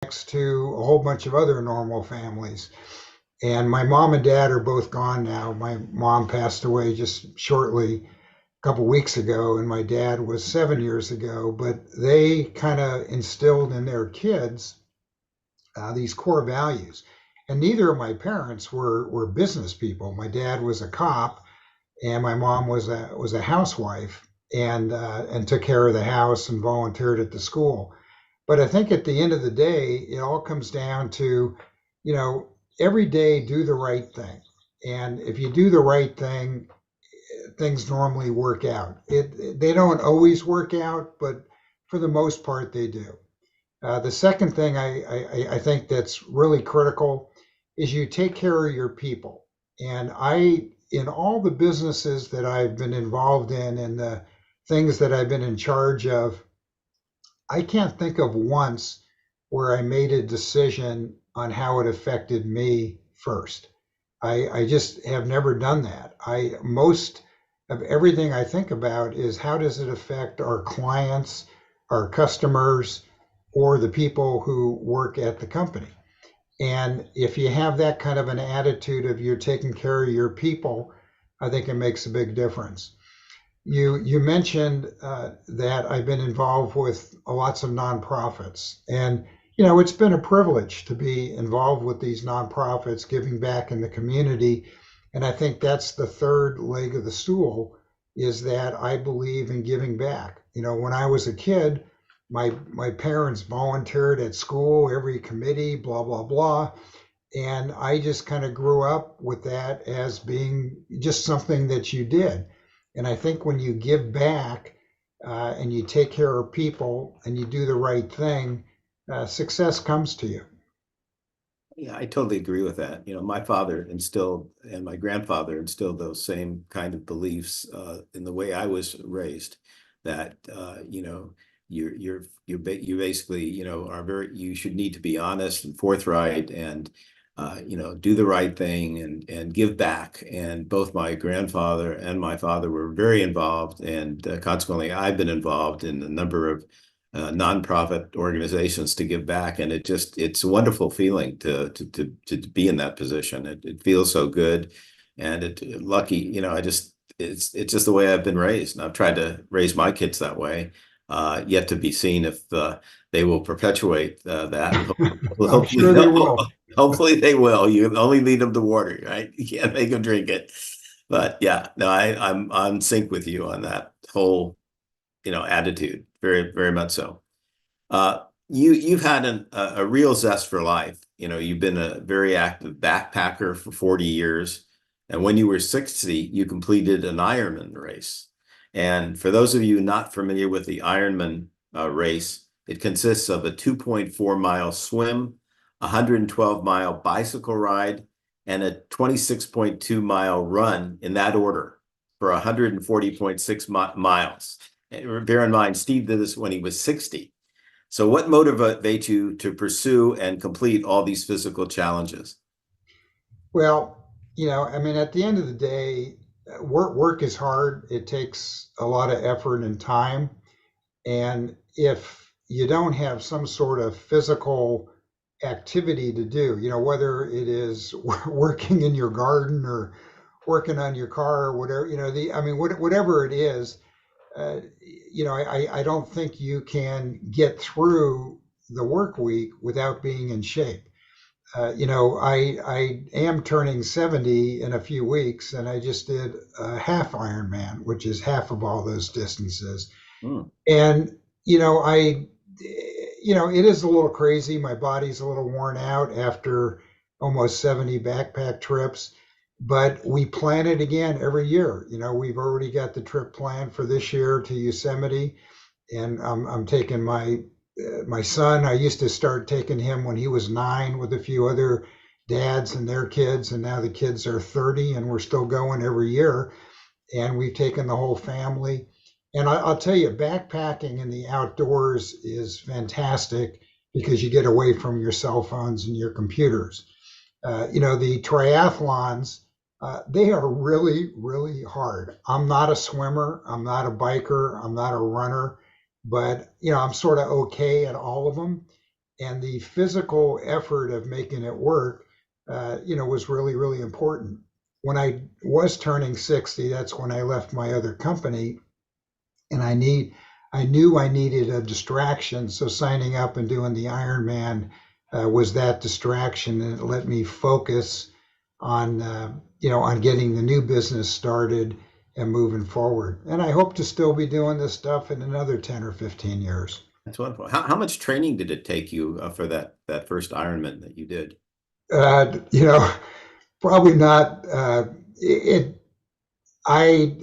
next to a whole bunch of other normal families. And my mom and dad are both gone now. My mom passed away just shortly a couple weeks ago, and my dad was 7 years ago. But they kind of instilled in their kids these core values. And neither of my parents were business people. My dad was a cop, and my mom was a housewife, and took care of the house and volunteered at the school. But I think at the end of the day, it all comes down to, you know, every day do the right thing. And if you do the right thing, things normally work out. They don't always work out, but for the most part, they do. The second thing I think that's really critical is you take care of your people. And in all the businesses that I've been involved in and the things that I've been in charge of, I can't think of once where I made a decision on how it affected me first. I just have never done that. Most of everything I think about is how does it affect our clients, our customers, or the people who work at the company. And if you have that kind of an attitude of you're taking care of your people, I think it makes a big difference. You mentioned that I've been involved with lots of nonprofits, and it's been a privilege to be involved with these nonprofits, giving back in the community. And I think that's the third leg of the stool, is that I believe in giving back. When I was a kid, my parents volunteered at school, every committee, blah blah blah, and I just kind of grew up with that as being just something that you did. And I think when you give back and you take care of people and you do the right thing, success comes to you. Yeah, I totally agree with that. My father instilled and my grandfather instilled those same kind of beliefs in the way I was raised. That you basically are you should need to be honest and forthright and do the right thing and give back. And both my grandfather and my father were very involved, and consequently, I've been involved in a number of nonprofit organizations to give back, and it's a wonderful feeling to be in that position. It feels so good, and lucky. It's just the way I've been raised, and I've tried to raise my kids that way. Yet to be seen if they will perpetuate that. I'm Hopefully, sure they no. will. Hopefully they will. You can only lead them to water, right? You can't make them drink it. But yeah, no, I'm on sync with you on that whole, attitude. Very, very much so. You've had a real zest for life. You've been a very active backpacker for 40 years. And when you were 60, you completed an Ironman race. And for those of you not familiar with the Ironman race, it consists of a 2.4-mile swim, a 112-mile bicycle ride, and a 26.2-mile run in that order for 140.6 miles. And bear in mind, Steve did this when he was 60. So what motivates you to pursue and complete all these physical challenges? Well, I mean, at the end of the day, work is hard. It takes a lot of effort and time. And if you don't have some sort of physical activity to do, whether it is working in your garden or working on your car or whatever, I mean, whatever it is, I don't think you can get through the work week without being in shape. I am turning 70 in a few weeks, and I just did a half Ironman, which is half of all those distances. Mm. And it is a little crazy. My body's a little worn out after almost 70 backpack trips, but we plan it again every year. We've already got the trip planned for this year to Yosemite, and I'm taking my son. I used to start taking him when he was 9 with a few other dads and their kids, and now the kids are 30, and we're still going every year. And we've taken the whole family. And I'll tell you, backpacking in the outdoors is fantastic because you get away from your cell phones and your computers. The triathlons, they are really, really hard. I'm not a swimmer. I'm not a biker. I'm not a runner, but I'm sort of okay at all of them. and the physical effort of making it work, was really, really important. When I was turning 60, that's when I left my other company, and I knew I needed a distraction. So signing up and doing the Ironman was that distraction, and it let me focus on, on getting the new business started and moving forward. And I hope to still be doing this stuff in another 10 or 15 years. That's wonderful. How much training did it take you for that first Ironman that you did? Uh, you know, Probably not. It. I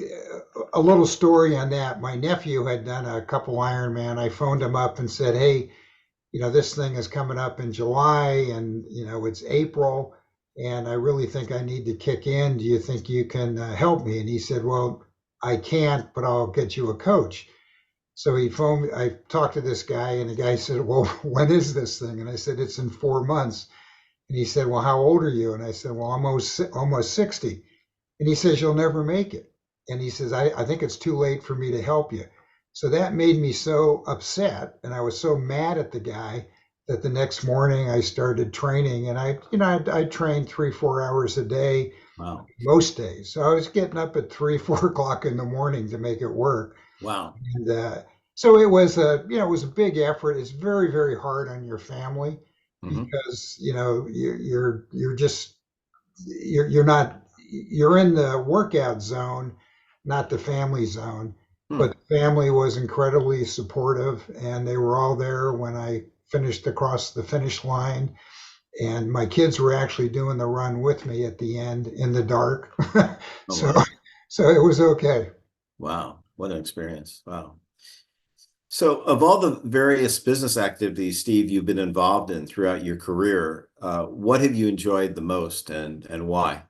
A little story on that. My nephew had done a couple Ironman. I phoned him up and said, "Hey, this thing is coming up in July, and it's April, and I really think I need to kick in. Do you think you can help me?" And he said, "Well, I can't, but I'll get you a coach." So he phoned me. I talked to this guy, and the guy said, "Well, when is this thing?" And I said, "It's in 4 months." And he said, "Well, how old are you?" And I said, "Well, almost 60." And he says, "You'll never make it." And he says, I think it's too late for me to help you. So that made me so upset. And I was so mad at the guy that the next morning I started training. And I trained 3, 4 hours a day Wow. most days. So I was getting up at 3, 4 o'clock in the morning to make it work. Wow. And so it was a big effort. It's very, very hard on your family Hmm. because, you're just, you're not, you're in the workout zone, not the family zone. But Hmm. the family was incredibly supportive, and they were all there when I finished across the finish line. And my kids were actually doing the run with me at the end in the dark. Oh, so, wow. so it was okay. Wow. What an experience. Wow. So, of all the various business activities, Steve, you've been involved in throughout your career, what have you enjoyed the most and why?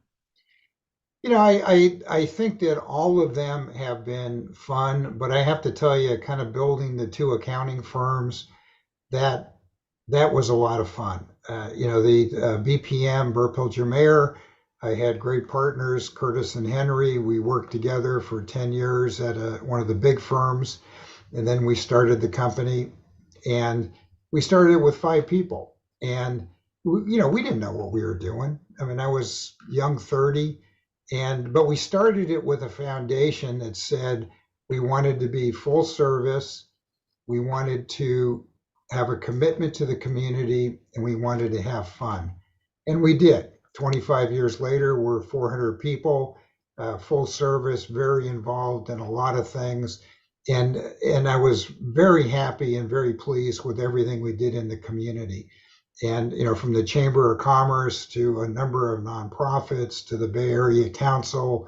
I think that all of them have been fun, but I have to tell you, kind of building the two accounting firms, that that was a lot of fun. The BPM, Burr Pilger Mayer, I had great partners, Curtis and Henry. We worked together for 10 years at one of the big firms. And then we started the company, and we started it with 5 people. And, we didn't know what we were doing. I mean, I was young 30, but we started it with a foundation that said we wanted to be full service, we wanted to have a commitment to the community, and we wanted to have fun. And we did. 25 years later, we're 400 people, full service, very involved in a lot of things. And I was very happy and very pleased with everything we did in the community. And, from the Chamber of Commerce to a number of nonprofits to the Bay Area Council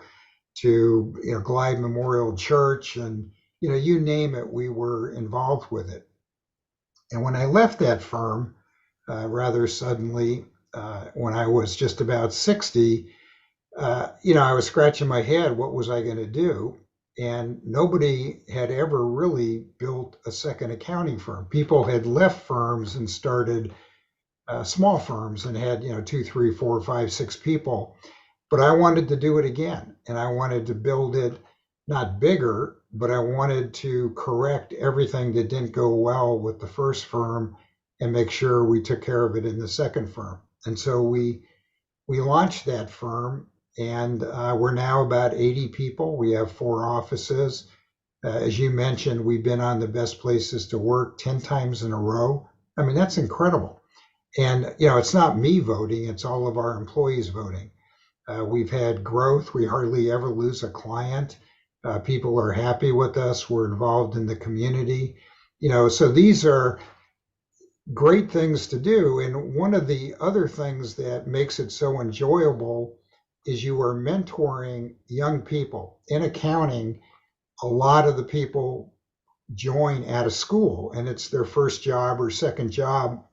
to, Glide Memorial Church, and, you name it, we were involved with it. And when I left that firm rather suddenly, when I was just about 60, I was scratching my head. What was I going to do? And nobody had ever really built a second accounting firm. People had left firms and started small firms and had, 2, 3, 4, 5, 6 people. But I wanted to do it again, and I wanted to build it not bigger, but I wanted to correct everything that didn't go well with the first firm and make sure we took care of it in the second firm. And so we launched that firm, and we're now about 80 people. We have 4 offices. As you mentioned, we've been on the best places to work 10 times in a row. I mean, that's incredible. And, it's not me voting, it's all of our employees voting. We've had growth. We hardly ever lose a client. People are happy with us. We're involved in the community. So these are great things to do. And one of the other things that makes it so enjoyable is you are mentoring young people. In accounting, a lot of the people join out of school, and it's their first job or second job.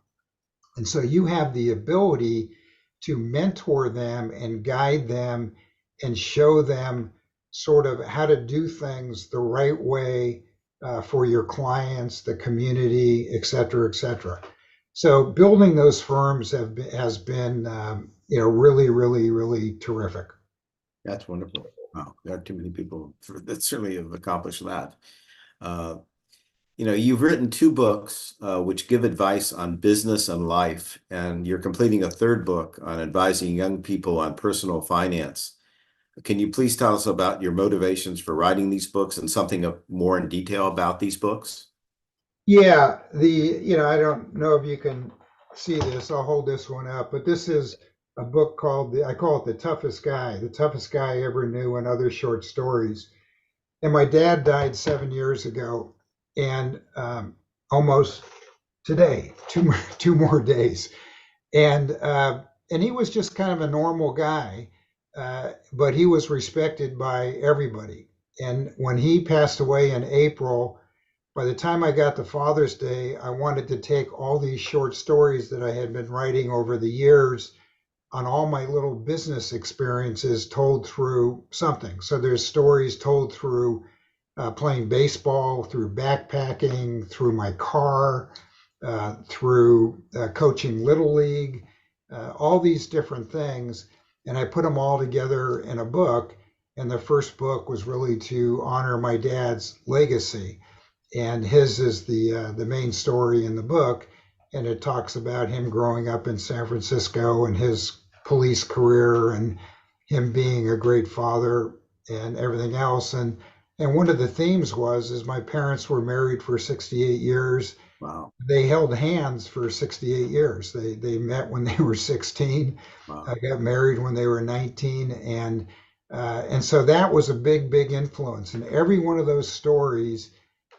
And so you have the ability to mentor them and guide them and show them sort of how to do things the right way for your clients, the community, et cetera, et cetera. So building those firms has been, really, really, really terrific. That's wonderful. Wow. There are too many people that certainly have accomplished that. Uh, You've written two books which give advice on business and life, and you're completing a third book on advising young people on personal finance. Can you please tell us about your motivations for writing these books and something more in detail about these books? Yeah, I don't know if you can see this. I'll hold this one up, but this is a book called I call it The Toughest Guy I Ever Knew, and Other Short Stories. And my dad died 7 years ago, and almost today, two more days. And he was just kind of a normal guy, but he was respected by everybody. And when he passed away in April, by the time I got to Father's Day, I wanted to take all these short stories that I had been writing over the years on all my little business experiences told through something. So there's stories told through playing baseball, through backpacking, through my car, through coaching Little League, all these different things. And I put them all together in a book. And the first book was really to honor my dad's legacy. And his is the main story in the book. And it talks about him growing up in San Francisco and his police career and him being a great father and everything else. And one of the themes is my parents were married for 68 years. Wow. They held hands for 68 years. They met when they were 16. Wow. Got married when they were 19, and so that was a big influence. And every one of those stories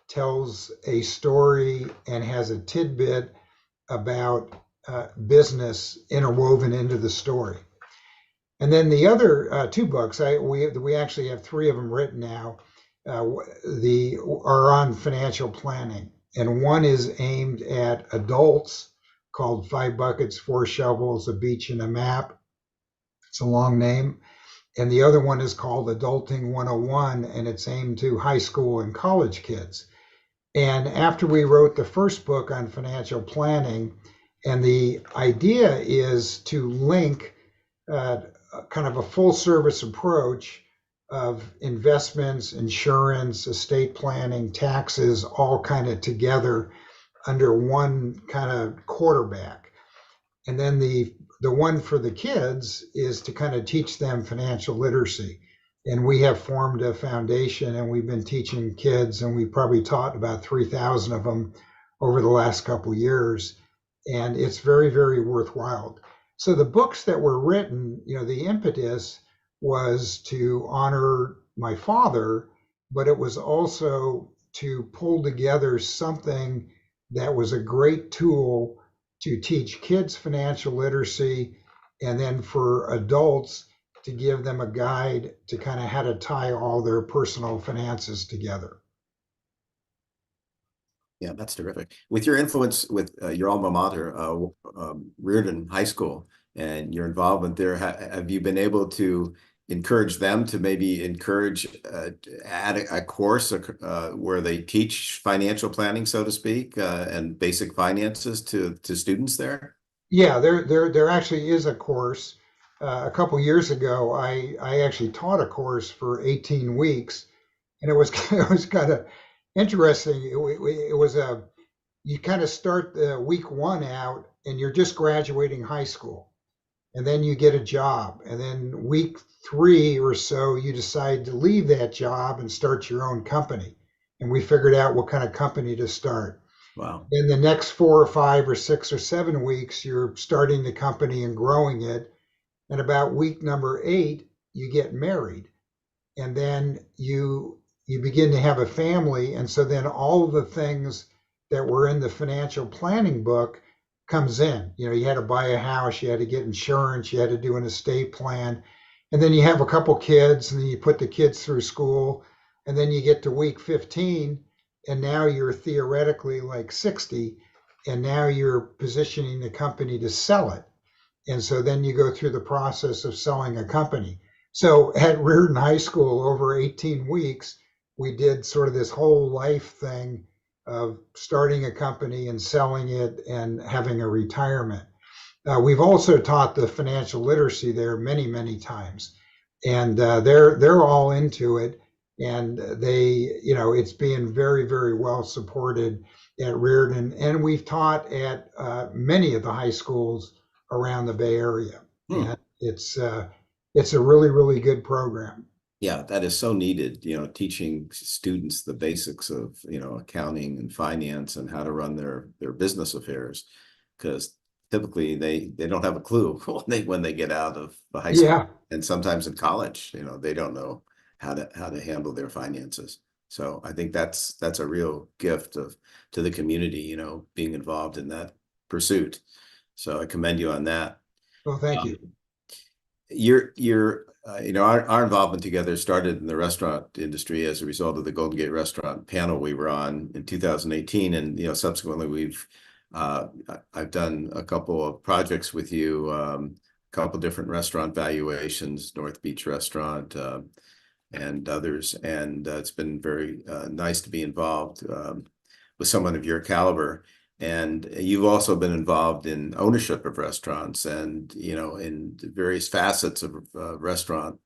tells a story and has a tidbit about business interwoven into the story. And then the other two books, we actually have three of them written now. Are on financial planning, and one is aimed at adults, called Five Buckets, Four Shovels, a Beach, and a Map. It's a long name. And the other one is called Adulting 101, and it's aimed to high school and college kids. And after we wrote the first book on financial planning, and the idea is to link kind of a full service approach of investments, insurance, estate planning, taxes, all kind of together under one kind of quarterback. And then the one for the kids is to kind of teach them financial literacy. And we have formed a foundation, and we've been teaching kids, and we probably taught about 3,000 of them over the last couple of years. And it's very worthwhile. So the books that were written, the impetus was to honor my father, but it was also to pull together something that was a great tool to teach kids financial literacy, and then for adults to give them a guide to kind of how to tie all their personal finances together. Yeah, that's terrific. With your influence with your alma mater, Reardon High School, and your involvement there, have you been able to encourage them to maybe add a course where they teach financial planning, so to speak, and basic finances to students there? Yeah, there actually is a course. A couple years ago, I actually taught a course for 18 weeks, and it was it was kind of interesting. It was you kind of start the week one out, and you're just graduating high school, and then you get a job, and then week 3 or so, you decide to leave that job and start your own company. And we figured out what kind of company to start. Wow. In the next 4 or 5 or 6 or 7 weeks, you're starting the company and growing it. And about week number 8, you get married. And then you begin to have a family. And so then all of the things that were in the financial planning book comes in. You had to buy a house, you had to get insurance, you had to do an estate plan. And then you have a couple kids, and then you put the kids through school. And then you get to week 15, and now you're theoretically like 60, and now you're positioning the company to sell it. And so then you go through the process of selling a company. So at Reardon High School, over 18 weeks, we did sort of this whole life thing of starting a company and selling it and having a retirement. We've also taught the financial literacy there many times, and they're all into it. and it's being very, very well supported at Reardon, and we've taught at many of the high schools around the Bay Area, Hmm. and it's a really, really good program. Yeah, that is so needed, teaching students the basics of, accounting and finance and how to run their business affairs. Because typically they don't have a clue when they get out of the high school. Yeah. And sometimes in college, they don't know how to handle their finances. So I think that's a real gift to the community, being involved in that pursuit. So I commend you on that. Well, thank Um, you. our involvement together started in the restaurant industry as a result of the Golden Gate Restaurant panel we were on in 2018, and subsequently I've done a couple of projects with you, a couple different restaurant valuations, North Beach Restaurant, and others, and it's been very nice to be involved with someone of your caliber. And you've also been involved in ownership of restaurants and, in various facets of restaurant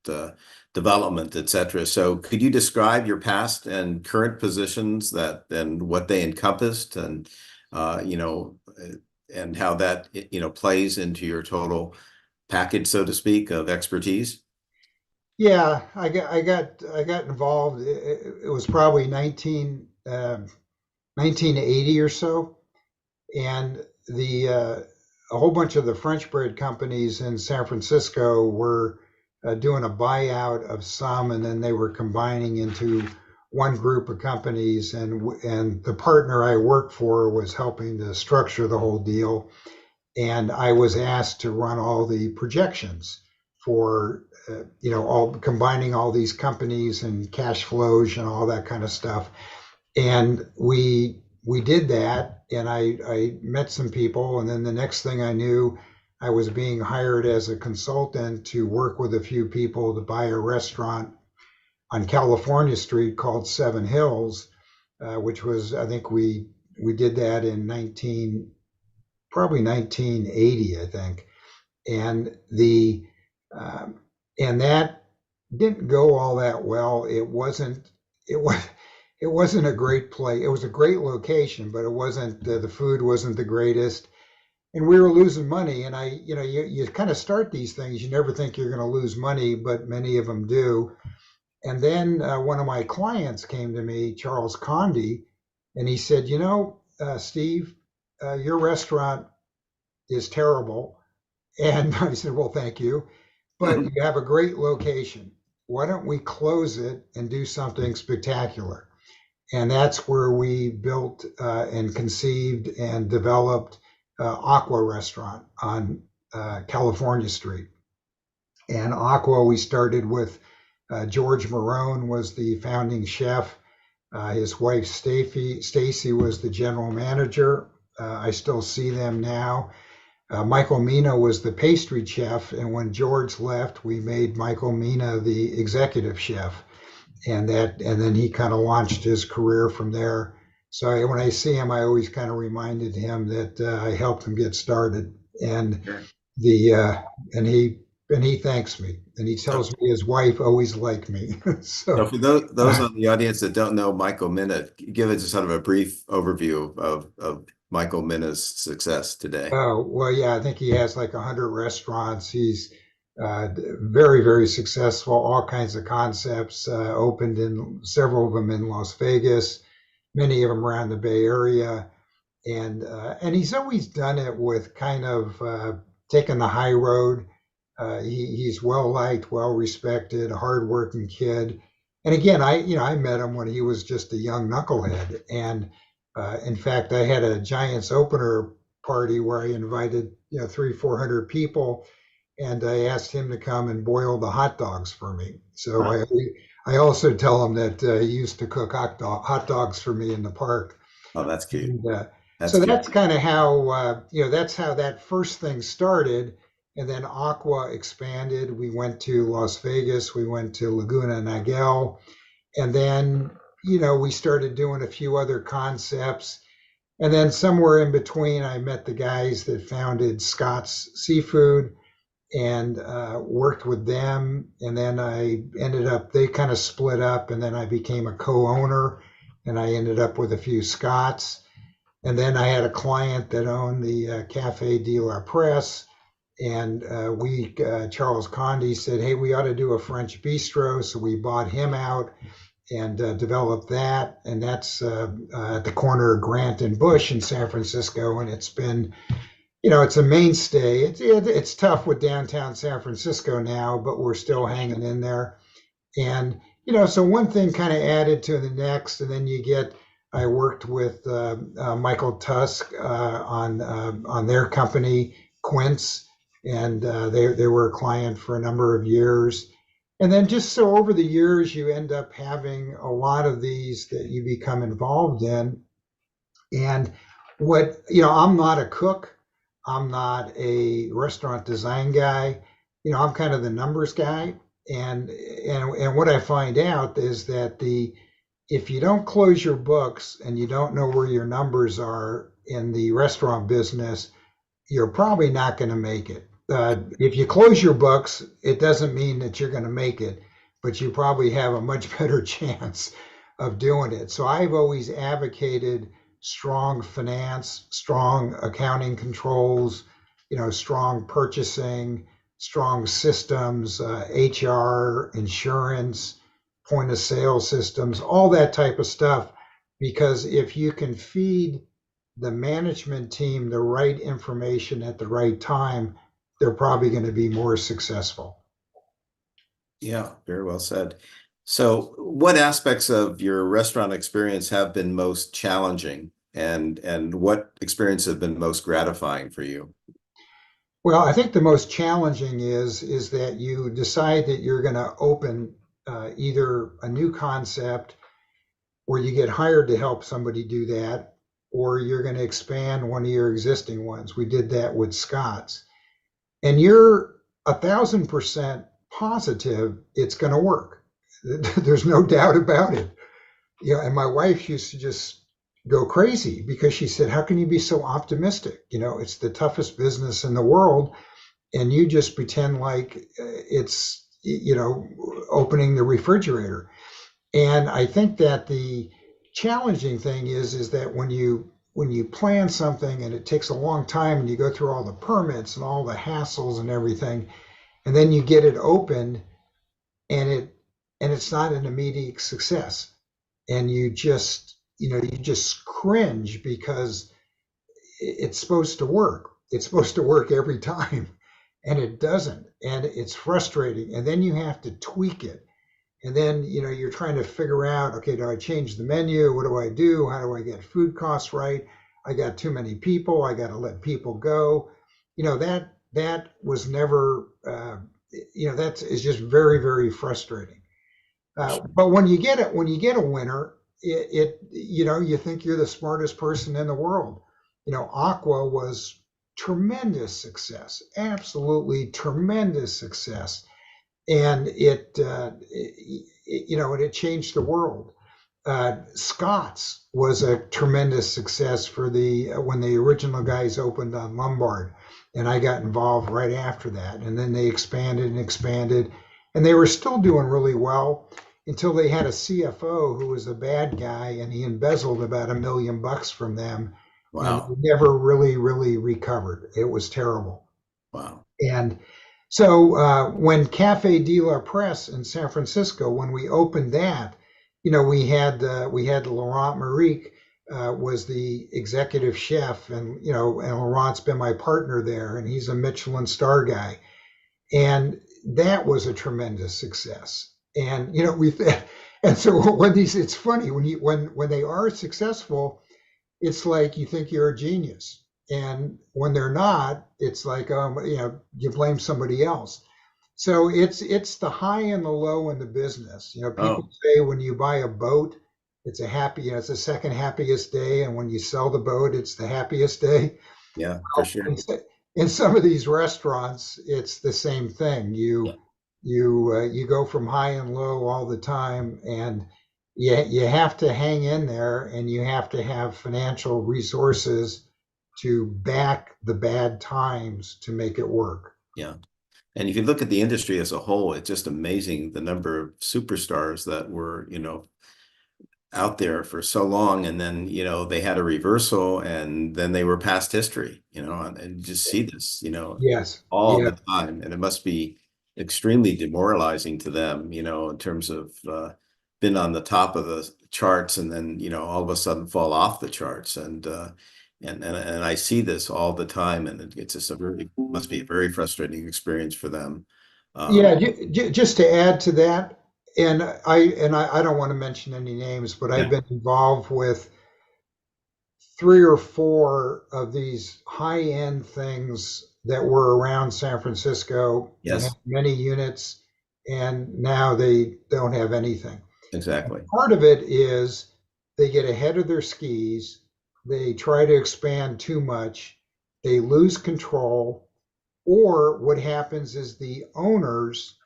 development, et cetera. So could you describe your past and current positions and what they encompassed uh, you know, and how that, plays into your total package, so to speak, of expertise? Yeah, I got involved. It was probably 1980 or so, and the a whole bunch of the French bread companies in San Francisco were doing a buyout of some, and then they were combining into one group of companies, and the partner I worked for was helping to structure the whole deal, and I was asked to run all the projections for all combining all these companies and cash flows and all that kind of stuff. And we did that, and I met some people, and then the next thing I knew, I was being hired as a consultant to work with a few people to buy a restaurant on California Street called Seven Hills, which was, I think we did that in 1980, I think, and the and that didn't go all that well. It was it wasn't a great place. It was a great location, but it wasn't the food wasn't the greatest, and we were losing money. And you kind of start these things, you never think you're going to lose money, but many of them do. And then one of my clients came to me, Charles Condi, and he said, Steve, your restaurant is terrible. And I said, well, thank you, but you have a great location. Why don't we close it and do something spectacular? And that's where we built and conceived and developed Aqua Restaurant on California Street. And Aqua, we started with George Marone was the founding chef. His wife Stacy was the general manager. I still see them now. Michael Mina was the pastry chef, and when George left, we made Michael Mina the executive chef, and then he kind of launched his career from there. So when I see him, I always kind of reminded him that I helped him get started, and Sure. the and he thanks me, and he So, tells me his wife always liked me. so So for those on the audience that don't know Michael Minna, give us sort of a brief overview of Michael Minna's success today. oh, well, yeah, I think he has like 100 restaurants. He's very, very successful, all kinds of concepts, opened in several of them in Las Vegas, many of them around the Bay Area. And he's always done it with kind of taking the high road. He's well liked, well respected, a hardworking kid. And again, I met him when he was just a young knucklehead. And in fact, I had a Giants opener party where I invited 300, 400 people, and I asked him to come and boil the hot dogs for me. So Huh. I also tell him that he used to cook hot dogs for me in the park. Oh, that's cute. And That's so cute. that's kind of how that's how that first thing started, and then Aqua expanded. We went to Las Vegas, we went to Laguna Niguel, and then we started doing a few other concepts, and then somewhere in between, I met the guys that founded Scott's Seafood, and worked with them. And then I ended up, they kind of split up, and then I became a co-owner, and I ended up with a few Scots. And then I had a client that owned the Cafe de la Presse, and Charles Conde said, "Hey, we ought to do a French bistro." So we bought him out and developed that, and that's at the corner of Grant and Bush in San Francisco, and it's been, it's a mainstay. It's tough with downtown San Francisco now, but we're still hanging in there. And so one thing kind of added to the next, and then you get. I worked with Michael Tusk on their company Quince, and they were a client for a number of years. And then just so over the years, you end up having a lot of these that you become involved in. And I'm not a cook. I'm not a restaurant design guy. I'm kind of the numbers guy. And what I find out is that if you don't close your books and you don't know where your numbers are in the restaurant business, you're probably not going to make it. If you close your books, it doesn't mean that you're going to make it, but you probably have a much better chance of doing it. So I've always advocated strong finance, strong accounting controls, strong purchasing, strong systems, HR, insurance, point of sale systems, all that type of stuff. Because if you can feed the management team the right information at the right time, they're probably going to be more successful. Yeah, very well said. So what aspects of your restaurant experience have been most challenging, and what experience have been most gratifying for you? Well, I think the most challenging is that you decide that you're going to open either a new concept, or you get hired to help somebody do that, or you're going to expand one of your existing ones. We did that with Scott's, and you're 1,000% positive it's going to work. There's no doubt about it. And my wife used to just go crazy because she said, "How can you be so optimistic? It's the toughest business in the world, and you just pretend like it's, opening the refrigerator." And I think that the challenging thing is that when you plan something and it takes a long time and you go through all the permits and all the hassles and everything, and then you get it opened and it's not an immediate success, and you just cringe because it's supposed to work. It's supposed to work every time, and it doesn't, and it's frustrating. And then you have to tweak it, and then you're trying to figure out, okay, do I change the menu? What do I do? How do I get food costs right? I got too many people. I got to let people go. That was never. That is just very, very frustrating. But when you get a winner, you think you're the smartest person in the world. Aqua was tremendous success, absolutely tremendous success, and it changed the world. Scott's was a tremendous success for when the original guys opened on Lombard, and I got involved right after that, and then they expanded and expanded, and they were still doing really well until they had a CFO who was a bad guy, and he embezzled about $1 million from them, and Wow. they never really, really recovered. It was terrible. Wow. And so when Cafe de la Presse in San Francisco, when we opened that, we had Laurent Marique was the executive chef, and Laurent's been my partner there, and he's a Michelin star guy, and that was a tremendous success. And and so it's funny when they are successful, it's like you think you're a genius. And when they're not, it's like, you blame somebody else. So it's the high and the low in the business. People Oh, say when you buy a boat, it's the second happiest day, and when you sell the boat, it's the happiest day. yeah, for sure. In, in some of these restaurants, it's the same thing. Yeah. You go from high and low all the time, and you have to hang in there, and you have to have financial resources to back the bad times to make it work. Yeah. And if you look at the industry as a whole, it's just amazing the number of superstars that were, out there for so long, and then they had a reversal, and then they were past history, and you just see this, Yes. all Yeah. the time, and it must be extremely demoralizing to them, in terms of been on the top of the charts, and then all of a sudden fall off the charts, and I see this all the time, and it's just must be a very frustrating experience for them. Yeah, just to add to that, and I don't want to mention any names, but I've Yeah. been involved with three or four of these high-end things that were around San Francisco and had Yes, many units, and now they don't have anything. exactly. Part of it is they get ahead of their skis, they try to expand too much, they lose control, or what happens is the owners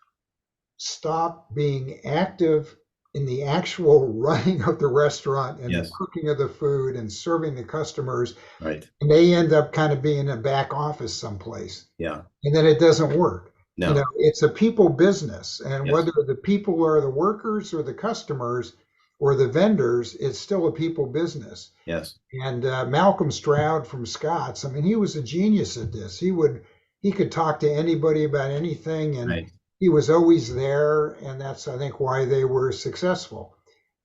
stop being active in the actual running of the restaurant and the Yes, cooking of the food and serving the customers, right. and they end up kind of being in a back office someplace, Yeah. and then it doesn't work. No. It's a people business, and Yes. whether the people are the workers or the customers or the vendors, it's still a people business. Yes. And Malcolm Stroud from Scott's, I mean, he was a genius at this. He could talk to anybody about anything, and Right. he was always there. And that's, I think, why they were successful.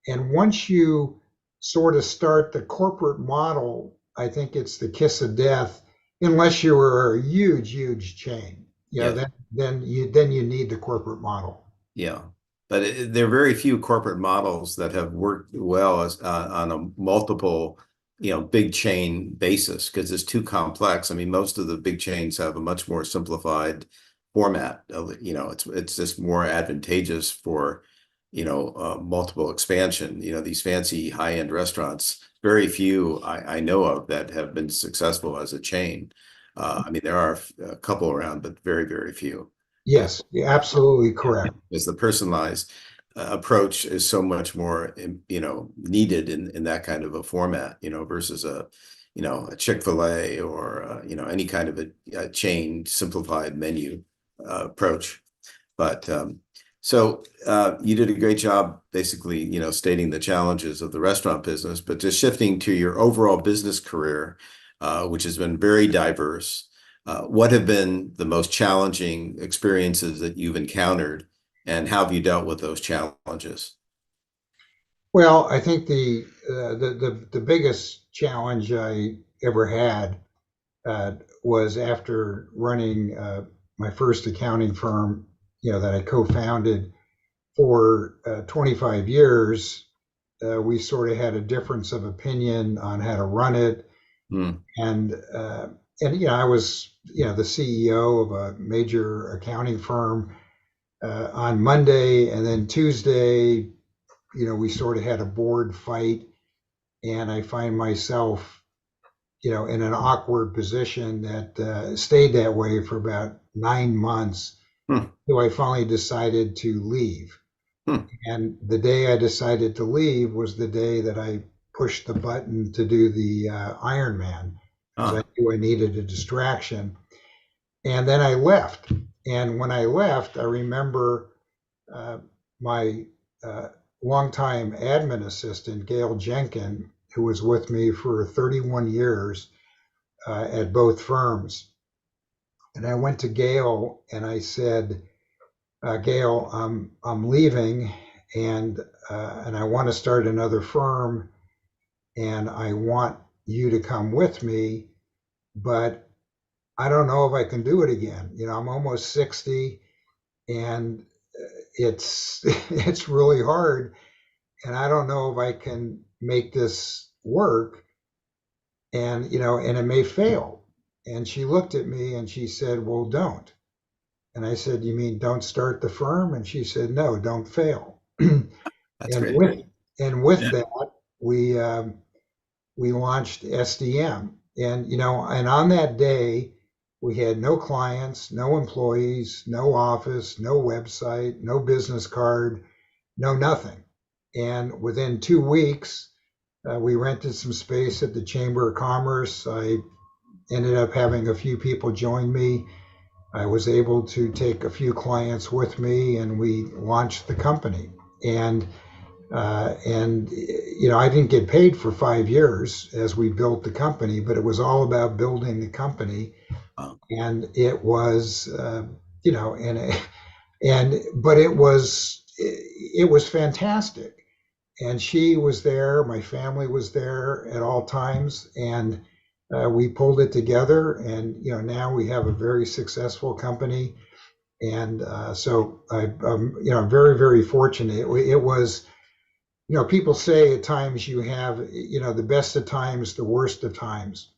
And once you sort of start the corporate model, I think it's the kiss of death, unless you were a huge, huge chain. Yes. Then you need the corporate model. Yeah. But there are very few corporate models that have worked well on a multiple, big chain basis, because it's too complex. I mean, most of the big chains have a much more simplified format. It's just more advantageous for, multiple expansion. These fancy high-end restaurants, very few I know of that have been successful as a chain. I mean, there are a couple around, but very, very few. Because Yes, you're absolutely correct. is the personalized approach is so much more, needed in that kind of a format, versus a Chick-fil-A or, any kind of a chain simplified menu approach. But you did a great job, basically, stating the challenges of the restaurant business, but just shifting to your overall business career, which has been very diverse. What have been the most challenging experiences that you've encountered, and how have you dealt with those challenges? Well, I think the biggest challenge I ever had was after running my first accounting firm, that I co-founded for 25 years. We sort of had a difference of opinion on how to run it, Hmm. and I was the CEO of a major accounting firm on Monday, and then Tuesday, we sort of had a board fight, and I find myself, in an awkward position that stayed that way for about 9 months. Hmm. So I finally decided to leave. Hmm. And the day I decided to leave was the day that I pushed the button to do the Ironman, because I Ah. knew I needed a distraction. And then I left. And when I left, I remember uh, my uh, longtime admin assistant, Gail Jenkin, who was with me for 31 years at both firms. And I went to Gail and I said, Gail, I'm leaving, and I want to start another firm, and I want you to come with me, but I don't know if I can do it again. I'm almost 60, and it's it's really hard, and I don't know if I can make this work, and it may fail. And she looked at me and she said, well, don't. And I said, you mean don't start the firm? And she said, no, don't fail. and That's great. with Yeah. that, we we launched SDM. And on that day, we had no clients, no employees, no office, no website, no business card, no nothing. And within 2 weeks, we rented some space at the Chamber of Commerce. I ended up having a few people join me, I was able to take a few clients with me, and we launched the company. And I didn't get paid for 5 years as we built the company, but it was all about building the company. Wow. And it was, you know, and but it was fantastic. And she was there, my family was there at all times, and we pulled it together. And now we have a very successful company. And so I'm very, very fortunate. It was, people say at times you have, the best of times, the worst of times.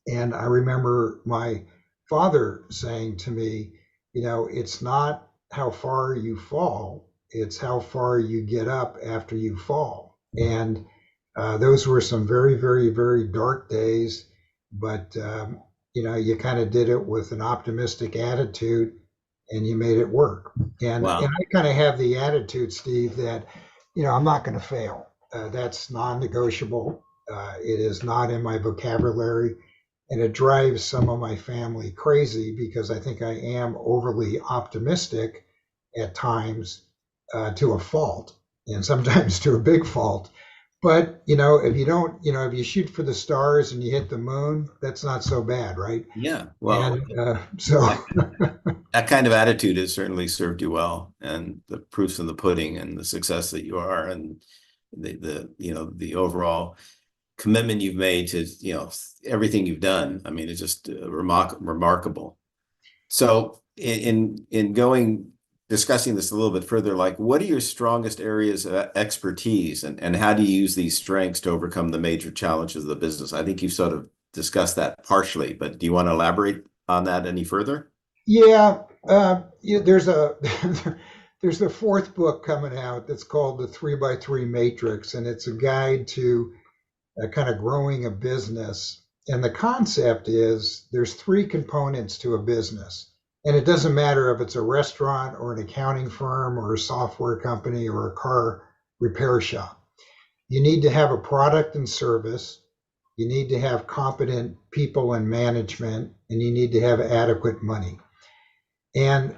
And I remember my father saying to me, it's not how far you fall, it's how far you get up after you fall. And those were some very, very, very dark days, but you kind of did it with an optimistic attitude, and you made it work. And Wow. I kind of have the attitude, Steve, that I'm not going to fail. That's non-negotiable. It is not in my vocabulary, and it drives some of my family crazy because I think I am overly optimistic at times, to a fault, and sometimes to a big fault. But if you don't, if you shoot for the stars and you hit the moon, that's not so bad, right? Yeah. And Well, so, that, that kind of attitude has certainly served you well, and the proof's in the pudding, and the success that you are, and the overall commitment you've made to everything you've done. I mean, it's just remarkable. So in going discussing this a little bit further, like, what are your strongest areas of expertise, and how do you use these strengths to overcome the major challenges of the business? I think you sort of discussed that partially, but do you want to elaborate on that any further? yeah, there's a there's the fourth book coming out that's called the 3x3 Matrix, and it's a guide to kind of growing a business. And the concept is there's three components to a business. And it doesn't matter if it's a restaurant or an accounting firm or a software company or a car repair shop. You need to have a product and service. You need to have competent people and management, and you need to have adequate money. And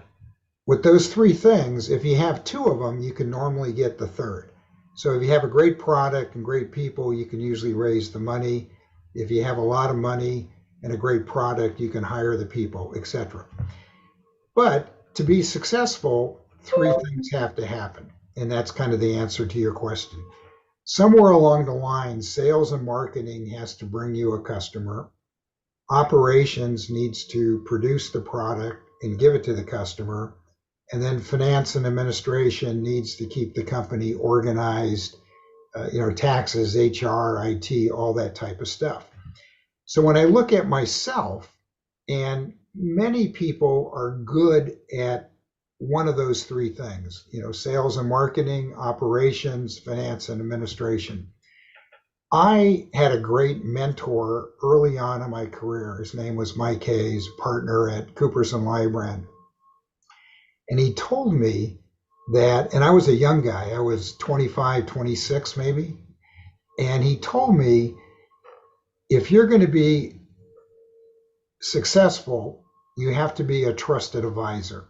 with those three things, if you have two of them, you can normally get the third. So if you have a great product and great people, you can usually raise the money. If you have a lot of money and a great product, you can hire the people, etc. But to be successful, three things have to happen. And that's kind of the answer to your question. Somewhere along the line, sales and marketing has to bring you a customer. Operations needs to produce the product and give it to the customer. And then finance and administration needs to keep the company organized, taxes, HR, IT, all that type of stuff. So when I look at myself, and many people are good at one of those three things, sales and marketing, operations, finance and administration. I had a great mentor early on in my career. His name was Mike Hayes, partner at Coopers and Lybrand. And he told me that, and I was a young guy, I was 25, 26 maybe. And he told me, if you're going to be successful, you have to be a trusted advisor,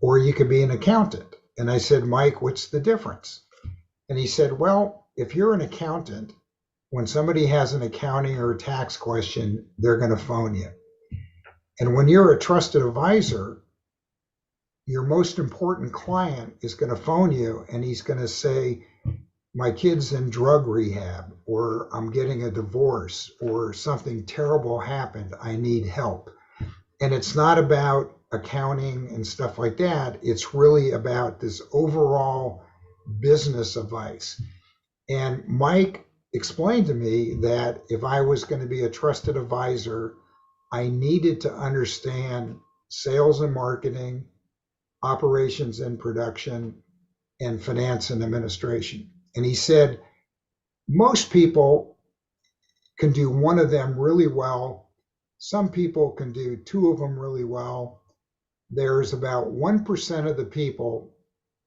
or you could be an accountant. And I said, Mike, what's the difference? And he said, well, if you're an accountant, when somebody has an accounting or a tax question, they're going to phone you. And when you're a trusted advisor, your most important client is going to phone you, and he's going to say, my kid's in drug rehab, or I'm getting a divorce, or something terrible happened, I need help. And it's not about accounting and stuff like that. It's really about this overall business advice. And Mike explained to me that if I was going to be a trusted advisor, I needed to understand sales and marketing, operations and production, and finance and administration. And he said, most people can do one of them really well. Some people can do two of them really well. There's about 1% of the people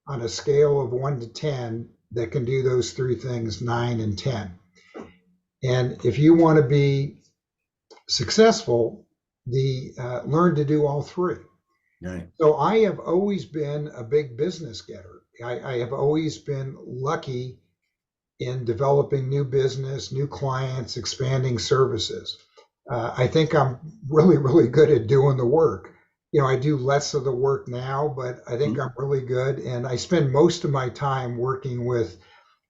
on a scale of 1 to 10 that can do those three things, 9 and 10. And if you want to be successful, the learn to do all three. Right. So I have always been a big business getter. I have always been lucky in developing new business, new clients, expanding services. I think I'm really, really good at doing the work. I do less of the work now, but I think Mhm. I'm really good. And I spend most of my time working with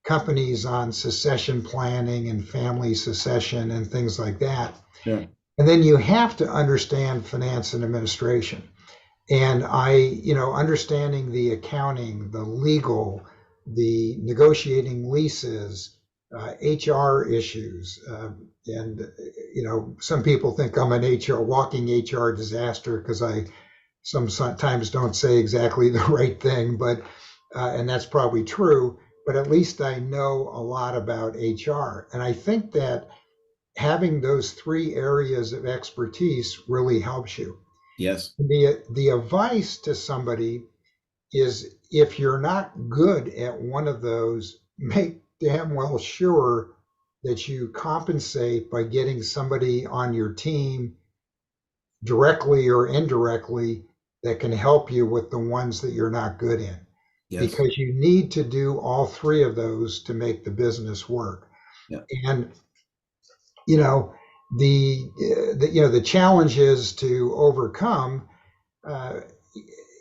companies on succession planning and family succession and things like that. Sure. And then you have to understand finance and administration. And understanding the accounting, the legal, the negotiating leases, HR issues, and some people think I'm an walking HR disaster because I sometimes don't say exactly the right thing, but and that's probably true. But at least I know a lot about HR, and I think that having those three areas of expertise really helps you. Yes. The advice to somebody is if you're not good at one of those, make damn well sure that you compensate by getting somebody on your team directly or indirectly that can help you with the ones that you're not good in, Yes. because you need to do all three of those to make the business work. Yeah. And you know the challenges to overcome. Uh,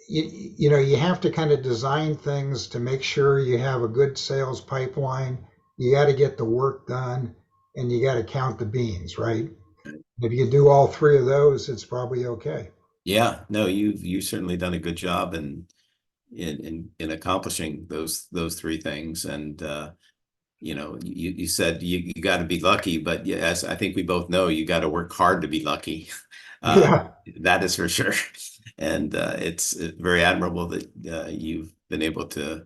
you have to kind of design things to make sure you have a good sales pipeline. You got to get the work done, and you got to count the beans, right? If you do all three of those, it's probably okay. Yeah. No, you've certainly done a good job in accomplishing those three things. And you said you got to be lucky, but yes, I think we both know you got to work hard to be lucky. Uh, Yeah. that is for sure. And it's very admirable that you've been able to,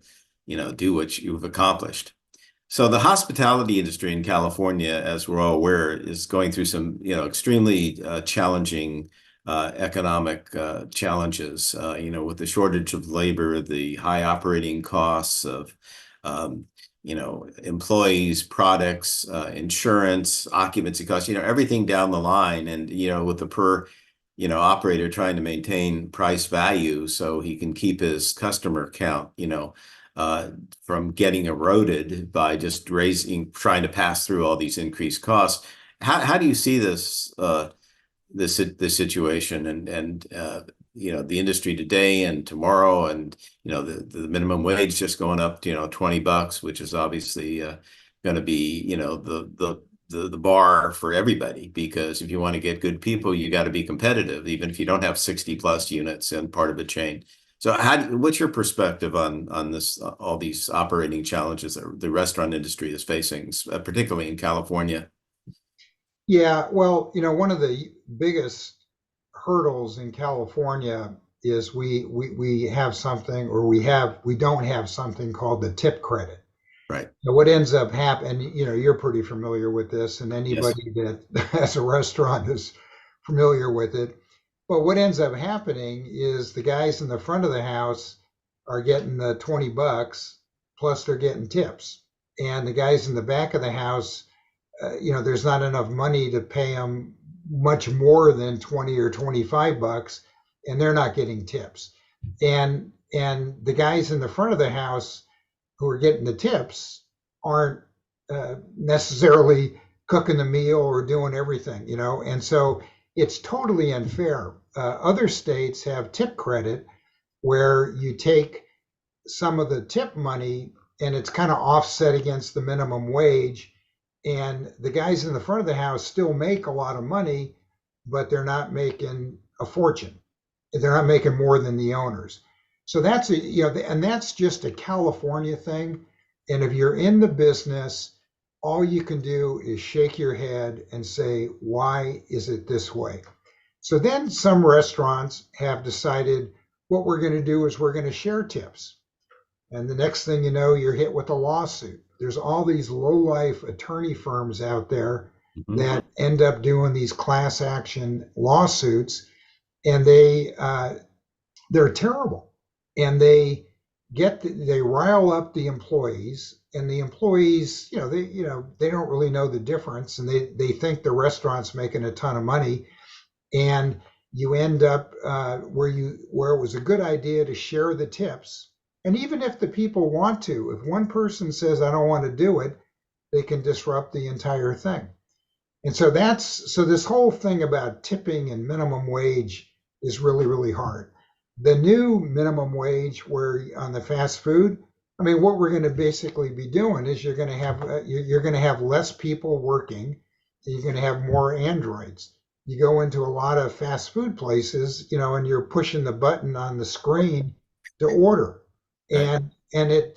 do what you've accomplished. So the hospitality industry in California, as we're all aware, is going through some, extremely challenging economic challenges. With the shortage of labor, the high operating costs of, um, employees, products, insurance, occupancy costs, everything down the line, and with the per, operator trying to maintain price value so he can keep his customer count, uh, from getting eroded by just trying to pass through all these increased costs. How do you see this situation and the industry today and tomorrow, and the minimum wage just going up to $20, which is obviously going to be the bar for everybody, because if you want to get good people, you got to be competitive, even if you don't have 60 plus units and part of a chain. So what's your perspective on this, all these operating challenges that the restaurant industry is facing, particularly in California? Yeah, well, one of the biggest hurdles in California is we have something, or we don't have something called the tip credit. Right. Now, what ends up happening, you're pretty familiar with this, and Yes. anybody that has a restaurant is familiar with it. But what ends up happening is the guys in the front of the house are getting the $20 plus they're getting tips. And the guys in the back of the house, there's not enough money to pay them much more than 20 or $25, and they're not getting tips. And the guys in the front of the house who are getting the tips aren't necessarily cooking the meal or doing everything. And so it's totally unfair. Other states have tip credit where you take some of the tip money and it's kind of offset against the minimum wage. And the guys in the front of the house still make a lot of money, but they're not making a fortune. They're not making more than the owners. So and that's just a California thing. And if you're in the business, all you can do is shake your head and say, why is it this way? So then some restaurants have decided what we're going to do is we're going to share tips. And the next thing you know, you're hit with a lawsuit. There's all these low life attorney firms out there Mhm. that end up doing these class action lawsuits, and they're terrible. And they rile up the employees, and the employees, they don't really know the difference, and they think the restaurant's making a ton of money. and you end up where it was a good idea to share the tips. And even if the people want to, if one person says I don't want to do it, they can disrupt the entire thing. And so this whole thing about tipping and minimum wage is really, really hard. The new minimum wage, where on the fast food, I mean, what we're going to basically be doing is you're going to have less people working, and you're going to have more androids. You go into a lot of fast food places, and you're pushing the button on the screen to order, Right. and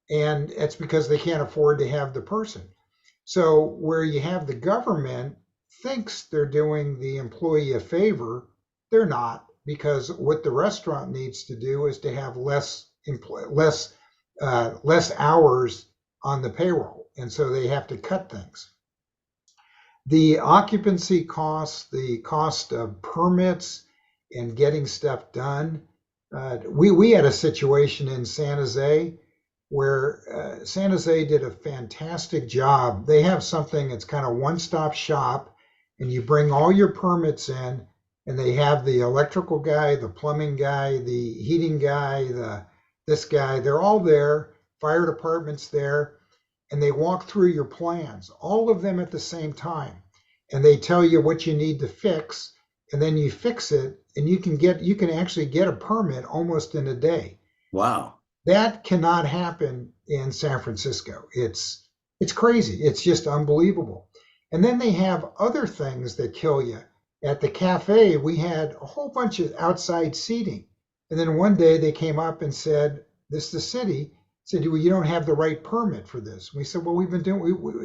it's because they can't afford to have the person. So where you have the government thinks they're doing the employee a favor, they're not, because what the restaurant needs to do is to have less hours on the payroll, and so they have to cut things. The occupancy costs, the cost of permits and getting stuff done. We had a situation in San Jose where San Jose did a fantastic job. They have something that's kind of one-stop shop, and you bring all your permits in, and they have the electrical guy, the plumbing guy, the heating guy, this guy. They're all there. Fire department's there, and they walk through your plans, all of them at the same time, and they tell you what you need to fix, and then you fix it, and you can actually get a permit almost in a day. Wow. That cannot happen in San Francisco. It's crazy. It's just unbelievable. And then they have other things that kill you. At the cafe, we had a whole bunch of outside seating. And then one day they came up and said, "This is the city." Said, "Well, you don't have the right permit for this." We said, "Well, we've been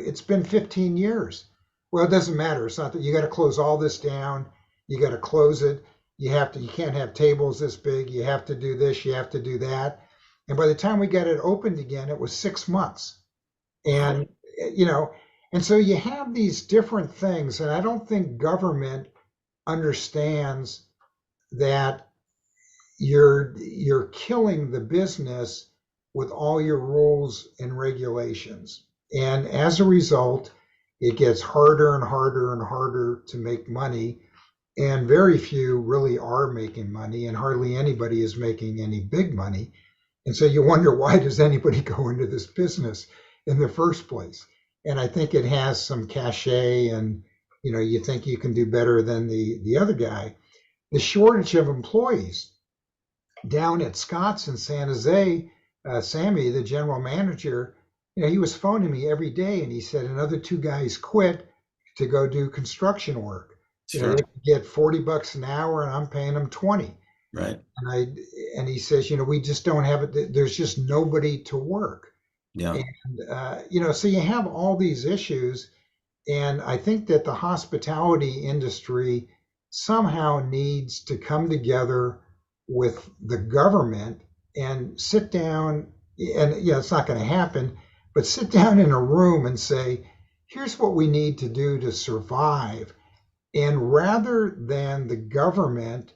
it's been 15 years." Well, it doesn't matter. It's not that you got to close all this down. You got to close it. You can't have tables this big. You have to do this. You have to do that. And by the time we got it opened again, it was 6 months. Wow. And, you know, and so you have these different things. And I don't think government understands that you're killing the business with all your rules and regulations. And as a result, it gets harder and harder and harder to make money. And very few really are making money, and hardly anybody is making any big money. And so you wonder, why does anybody go into this business in the first place? And I think it has some cachet, and you think you can do better than the other guy. The shortage of employees down at Scott's in San Jose, Sammy, the general manager, he was phoning me every day, and he said another two guys quit to go do construction work. Sure. They could get $40 an hour, and I'm paying them 20. Right. And he says, we just don't have it. There's just nobody to work. Yeah. And so you have all these issues, and I think that the hospitality industry somehow needs to come together with the government and sit down, and it's not going to happen, but sit down in a room and say, here's what we need to do to survive. And rather than the government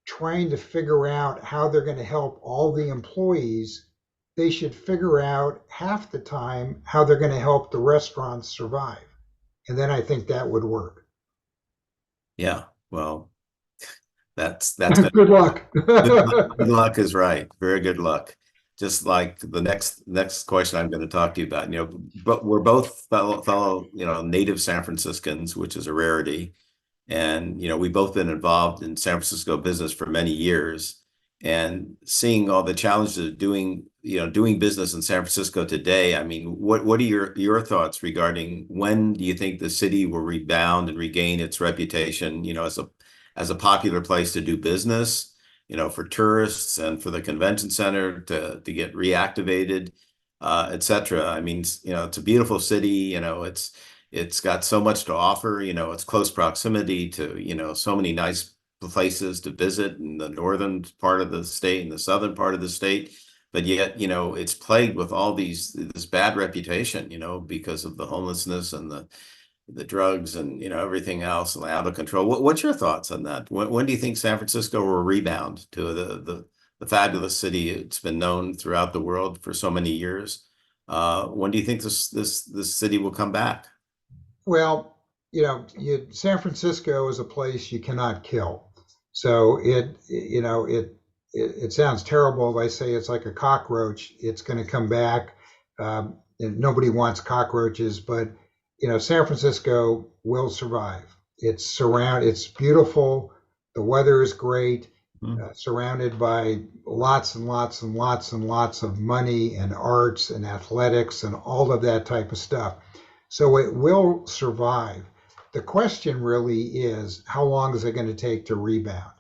trying to figure out how they're going to help all the employees, they should figure out half the time how they're going to help the restaurants survive. And then I think that would work. Yeah. Well, that's good. Good luck. Good luck is right. Very good luck. Just like the next question I'm going to talk to you about, but we're both fellow, native San Franciscans, which is a rarity. And, we've both been involved in San Francisco business for many years, and seeing all the challenges of doing business in San Francisco today. I mean, what are your thoughts regarding when do you think the city will rebound and regain its reputation, as a popular place to do business, for tourists and for the convention center to get reactivated, et cetera. I mean, it's a beautiful city, it's got so much to offer, it's close proximity to, so many nice places to visit in the northern part of the state and the southern part of the state. But yet, it's plagued with all this bad reputation, because of the homelessness and the drugs and, everything else out of control. What's your thoughts on that? When do you think San Francisco will rebound to the fabulous city it's been known throughout the world for so many years? When do you think this city will come back? Well, San Francisco is a place you cannot kill. So it sounds terrible if I say it's like a cockroach. It's going to come back. And nobody wants cockroaches, but San Francisco will survive. It's beautiful. The weather is great. Hmm. Surrounded by lots and lots and lots and lots of money and arts and athletics and all of that type of stuff. So it will survive. The question really is, how long is it going to take to rebound?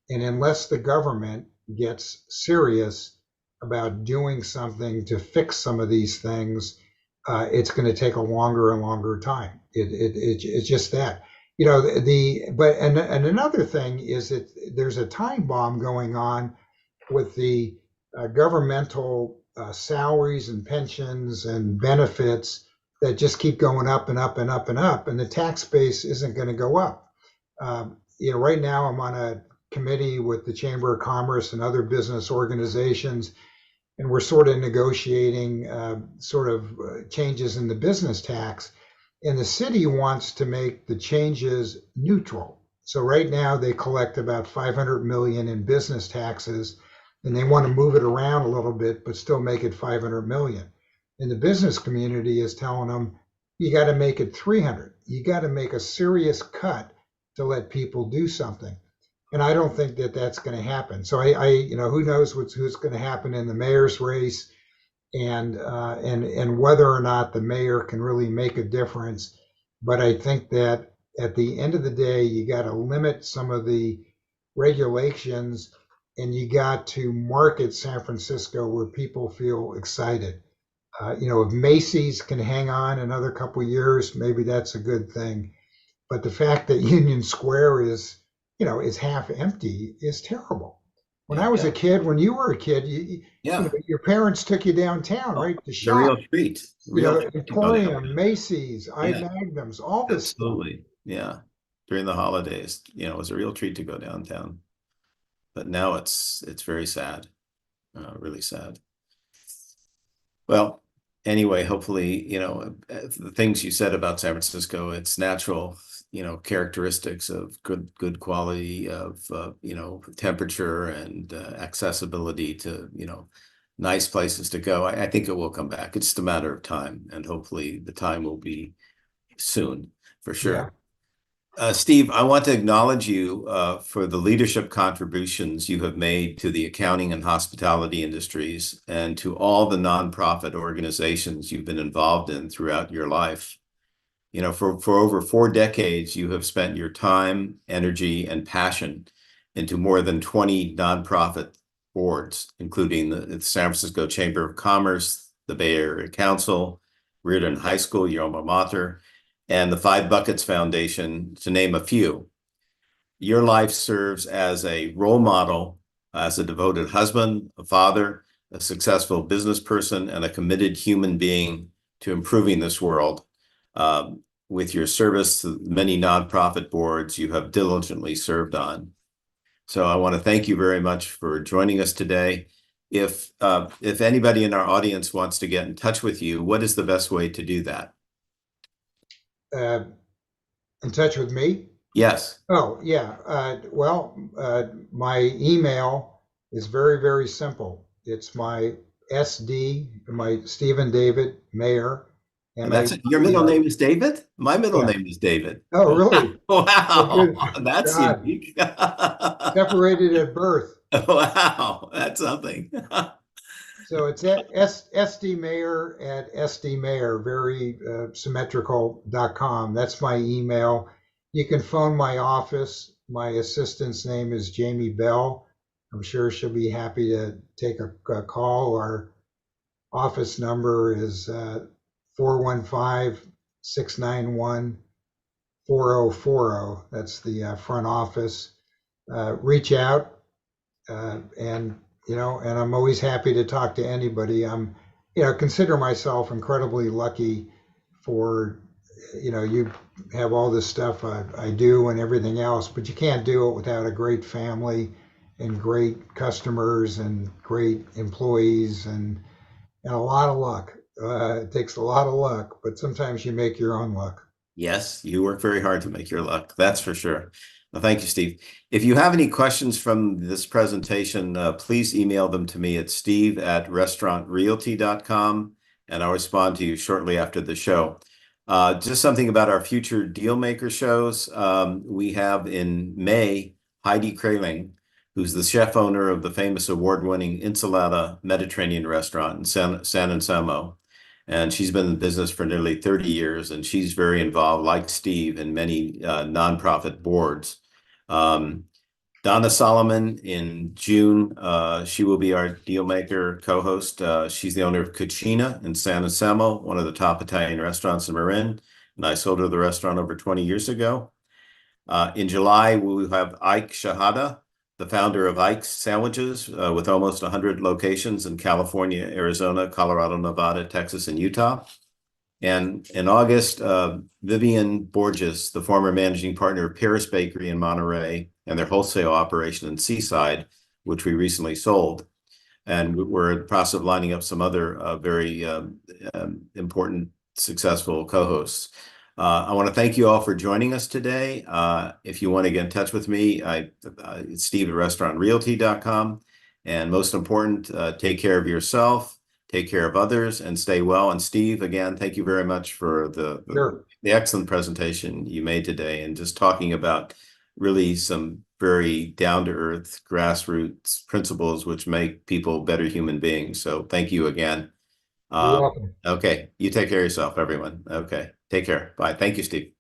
And unless the government gets serious about doing something to fix some of these things, it's going to take a longer and longer time. It's just that. And another thing is that there's a time bomb going on with the governmental salaries and pensions and benefits that just keep going up and up and up and up, and the tax base isn't going to go up. Right now I'm on a committee with the Chamber of Commerce and other business organizations, and we're sort of negotiating changes in the business tax. And the city wants to make the changes neutral. So right now they collect about 500 million in business taxes, and they want to move it around a little bit, but still make it 500 million. And the business community is telling them, you got to make it 300. You got to make a serious cut to let people do something. And I don't think that that's going to happen. So who knows who's going to happen in the mayor's race, and whether or not the mayor can really make a difference. But I think that at the end of the day, you got to limit some of the regulations, and you got to market San Francisco where people feel excited. If Macy's can hang on another couple of years, maybe that's a good thing. But the fact that Union Square is half empty is terrible. When Yeah. I was a kid, when you were a kid, Yeah. your parents took you downtown, Oh, right, to the real shop. treat. Real treat to go Emporium, downtown. Macy's, I Yeah, Magnums, all this stuff. absolutely. Yeah. During the holidays, it was a real treat to go downtown. But now it's very sad, really sad. Well, anyway, hopefully, the things you said about San Francisco, its natural, characteristics of good quality of, temperature and accessibility to, nice places to go. I think it will come back. It's just a matter of time, and hopefully the time will be soon, for Yeah. sure. Steve, I want to acknowledge you for the leadership contributions you have made to the accounting and hospitality industries and to all the nonprofit organizations you've been involved in throughout your life. For over 4 decades, you have spent your time, energy, and passion into more than 20 nonprofit boards, including the San Francisco Chamber of Commerce, the Bay Area Council, Reardon High School, your alma mater, and the Five Buckets Foundation, to name a few. Your life serves as a role model, as a devoted husband, a father, a successful business person, and a committed human being to improving this world. With your service to many nonprofit boards you have diligently served on. So I want to thank you very much for joining us today. If anybody in our audience wants to get in touch with you, what is the best way to do that? Uh, in touch with me? Yes. Oh, yeah. My email is very, very simple. It's my my Stephen David Mayer, And that's it. Your middle Mayer. name is David? My middle Yeah. name is David. Oh, really? Oh, Wow, good that's God. unique. Separated at birth. Wow, that's something. So it's at SD Mayer at SD Mayer, very symmetrical.com. That's my email. You can phone my office. My assistant's name is Jamie Bell. I'm sure she'll be happy to take a call. Our office number is 415 That's the front office. Reach out, and I'm always happy to talk to anybody. Consider myself incredibly lucky for, you have all this stuff I do and everything else, but you can't do it without a great family and great customers and great employees and a lot of luck. It takes a lot of luck, but sometimes you make your own luck. Yes, you work very hard to make your luck. That's for sure. Well, thank you, Steve. If you have any questions from this presentation, please email them to me at steve@restaurantrealty.com, and I'll respond to you shortly after the show. Just something about our future Dealmaker shows. We have in May, Heidi Kraling, who's the chef owner of the famous award-winning Insalata Mediterranean restaurant in San Anselmo. And she's been in business for nearly 30 years, and she's very involved, like Steve, in many nonprofit boards. Um, Donna Solomon in June, she will be our Dealmaker co-host. She's the owner of Cucina in San Anselmo, one of the top Italian restaurants in Marin. And I sold her the restaurant over 20 years ago. In July, we will have Ike Shahada, the founder of Ike's Sandwiches, with almost 100 locations in California, Arizona, Colorado, Nevada, Texas, and Utah. And in August, Vivian Borges, the former managing partner of Paris Bakery in Monterey and their wholesale operation in Seaside, which we recently sold. And we're in the process of lining up some other very important, successful co-hosts. I want to thank you all for joining us today. If you want to get in touch with me, it's steve@restaurantrealty.com. And most important, take care of yourself, take care of others, and stay well. And Steve, again, thank you very much for Sure. the excellent presentation you made today, and just talking about really some very down-to-earth grassroots principles which make people better human beings. So thank you again. You're Um, welcome. okay, you take care of yourself, everyone. Okay, take care. Bye. Thank you, Steve.